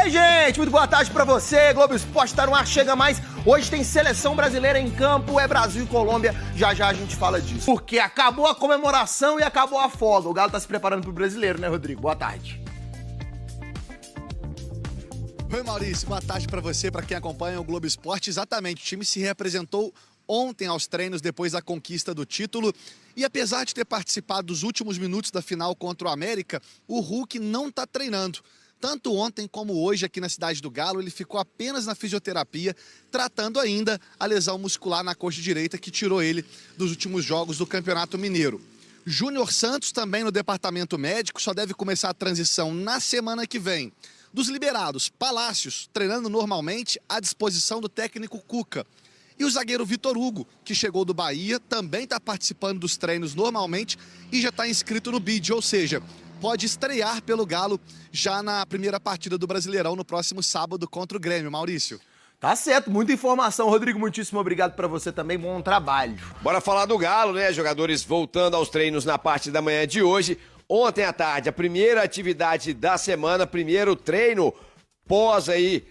aí, gente? Muito boa tarde pra você. Globo Esporte tá no ar, chega mais. Hoje tem seleção brasileira em campo, é Brasil e Colômbia. Já já a gente fala disso. Porque acabou a comemoração e acabou a folga. O Galo tá se preparando pro brasileiro, né, Rodrigo? Boa tarde. Oi, Maurício. Boa tarde pra você, pra quem acompanha o Globo Esporte. Exatamente, o time se representou ontem aos treinos depois da conquista do título. E apesar de ter participado dos últimos minutos da final contra o América, o Hulk não tá treinando. Tanto ontem como hoje aqui na Cidade do Galo, ele ficou apenas na fisioterapia, tratando ainda a lesão muscular na coxa direita que tirou ele dos últimos jogos do Campeonato Mineiro. Júnior Santos também no departamento médico, só deve começar a transição na semana que vem. Dos liberados, Palácios, treinando normalmente à disposição do técnico Cuca. E o zagueiro Vitor Hugo, que chegou do Bahia, também está participando dos treinos normalmente e já está inscrito no BID, ou seja, pode estrear pelo Galo já na primeira partida do Brasileirão no próximo sábado contra o Grêmio. Maurício. Tá certo, muita informação. Rodrigo, muitíssimo obrigado pra você também, bom trabalho. Bora falar do Galo, né? Jogadores voltando aos treinos na parte da manhã de hoje. Ontem à tarde, a primeira atividade da semana, primeiro treino pós aí,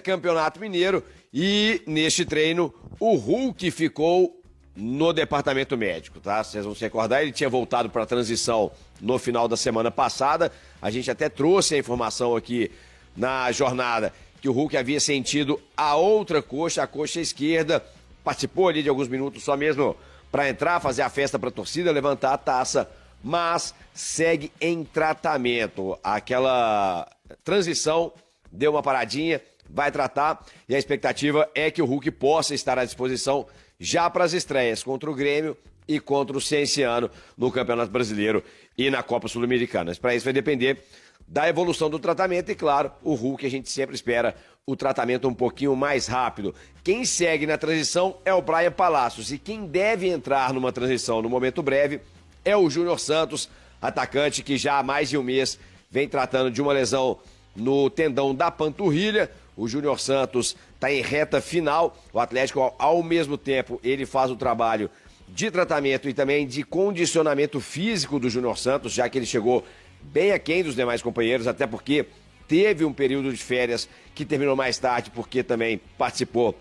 Campeonato Mineiro. E neste treino, o Hulk ficou no departamento médico, tá? Vocês vão se recordar, ele tinha voltado para a transição no final da semana passada. A gente até trouxe a informação aqui na jornada que o Hulk havia sentido a outra coxa, a coxa esquerda. Participou ali de alguns minutos só mesmo para entrar, fazer a festa para a torcida, levantar a taça, mas segue em tratamento. Aquela transição deu uma paradinha, vai tratar e a expectativa é que o Hulk possa estar à disposição já para as estreias contra o Grêmio e contra o Cienciano no Campeonato Brasileiro e na Copa Sul-Americana. Para isso vai depender da evolução do tratamento e, claro, o Hulk a gente sempre espera o tratamento um pouquinho mais rápido. Quem segue na transição é o Brian Palácios e quem deve entrar numa transição no momento breve é o Júnior Santos, atacante que já há mais de um mês vem tratando de uma lesão no tendão da panturrilha. O Júnior Santos está em reta final. O Atlético, ao mesmo tempo, ele faz o trabalho de tratamento e também de condicionamento físico do Júnior Santos, já que ele chegou bem aquém dos demais companheiros, até porque teve um período de férias que terminou mais tarde, porque também participou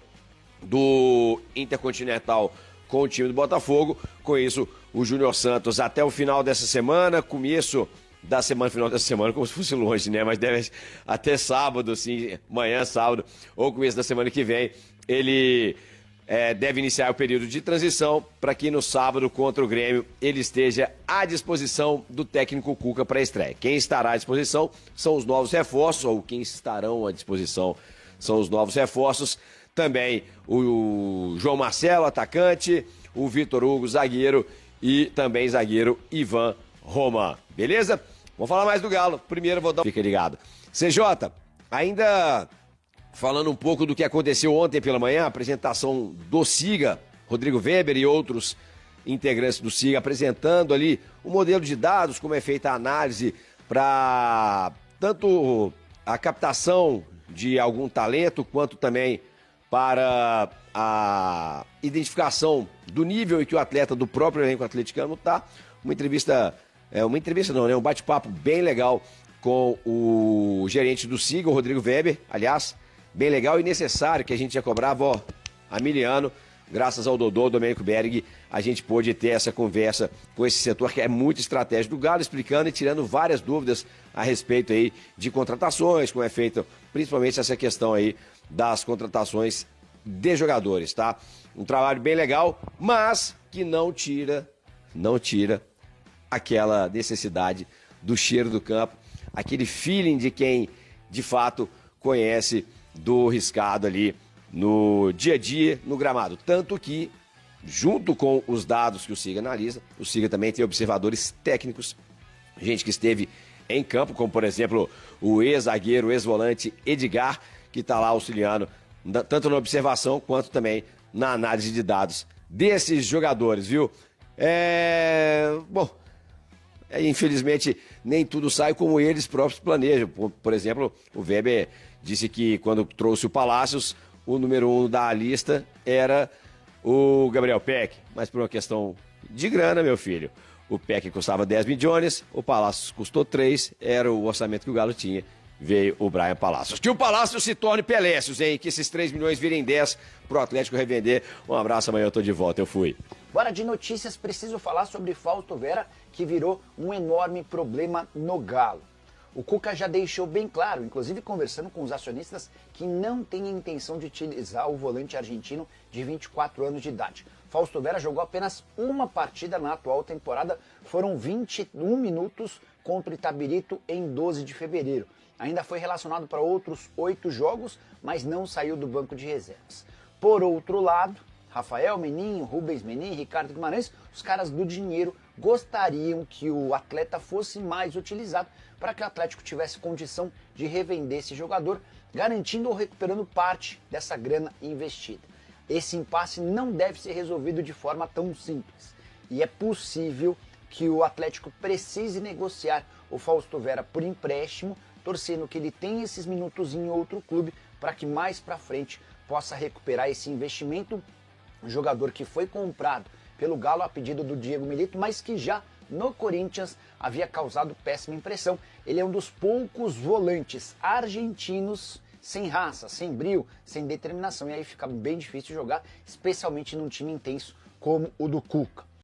do Intercontinental com o time do Botafogo. Com isso, o Júnior Santos até o final dessa semana, começo da semana, final dessa semana, como se fosse longe, né? Mas deve até sábado, assim, amanhã, sábado, ou começo da semana que vem, ele deve iniciar o período de transição para que no sábado contra o Grêmio ele esteja à disposição do técnico Cuca para a estreia. Quem estará à disposição são os novos reforços, ou quem estarão à disposição são os novos reforços. Também o João Marcelo, atacante, o Vitor Hugo, zagueiro, e também zagueiro Ivan Roman. Beleza? Vamos falar mais do Galo. Primeiro vou dar... Fica ligado. CJ, ainda falando um pouco do que aconteceu ontem pela manhã, a apresentação do Siga, Rodrigo Weber e outros integrantes do Siga apresentando ali o modelo de dados, como é feita a análise para tanto a captação de algum talento, quanto também para a identificação do nível em que o atleta do próprio elenco atleticano está. Uma entrevista não, né? Um bate-papo bem legal com o gerente do Siga, o Rodrigo Weber, aliás, bem legal e necessário, que a gente já cobrava há 1000 anos. Graças ao Dodô, Domênico Berg, a gente pôde ter essa conversa com esse setor que é muito estratégico do Galo, explicando e tirando várias dúvidas a respeito aí de contratações, como é feita principalmente essa questão aí das contratações de jogadores, tá? Um trabalho bem legal, mas que não tira aquela necessidade do cheiro do campo, aquele feeling de quem de fato conhece do riscado ali no dia a dia, no gramado. Tanto que, junto com os dados que o Siga analisa, o Siga também tem observadores técnicos, gente que esteve em campo, como por exemplo o ex-zagueiro, ex-volante Edgar, que está lá auxiliando tanto na observação quanto também na análise de dados desses jogadores, viu? Infelizmente nem tudo sai como eles próprios planejam. Por exemplo, o Weber disse que quando trouxe o Palácios, o número 1 da lista era o Gabriel Peck, mas por uma questão de grana, meu filho, o Peck custava 10 milhões, o Palácios custou 3, era o orçamento que o Galo tinha, veio o Brian Palacios. Que o Palacios se torne Pelécios, hein? Que esses 3 milhões virem 10 pro Atlético revender. Um abraço, amanhã eu tô de volta, eu fui. Bora de notícias, preciso falar sobre Fausto Vera, que virou um enorme problema no Galo. O Cuca já deixou bem claro, inclusive conversando com os acionistas, que não tem a intenção de utilizar o volante argentino de 24 anos de idade. Fausto Vera jogou apenas uma partida na atual temporada, foram 21 minutos contra o Itabirito em 12 de fevereiro. Ainda foi relacionado para outros 8 jogos, mas não saiu do banco de reservas. Por outro lado, Rafael Menin, Rubens Menin, Ricardo Guimarães, os caras do dinheiro gostariam que o atleta fosse mais utilizado para que o Atlético tivesse condição de revender esse jogador, garantindo ou recuperando parte dessa grana investida. Esse impasse não deve ser resolvido de forma tão simples e é possível que o Atlético precise negociar o Fausto Vera por empréstimo, torcendo que ele tenha esses minutos em outro clube para que mais para frente possa recuperar esse investimento. Um jogador que foi comprado pelo Galo a pedido do Diego Milito, mas que já no Corinthians havia causado péssima impressão. Ele é um dos poucos volantes argentinos sem raça, sem brio, sem determinação. E aí fica bem difícil jogar, especialmente num time intenso como o do Cuca.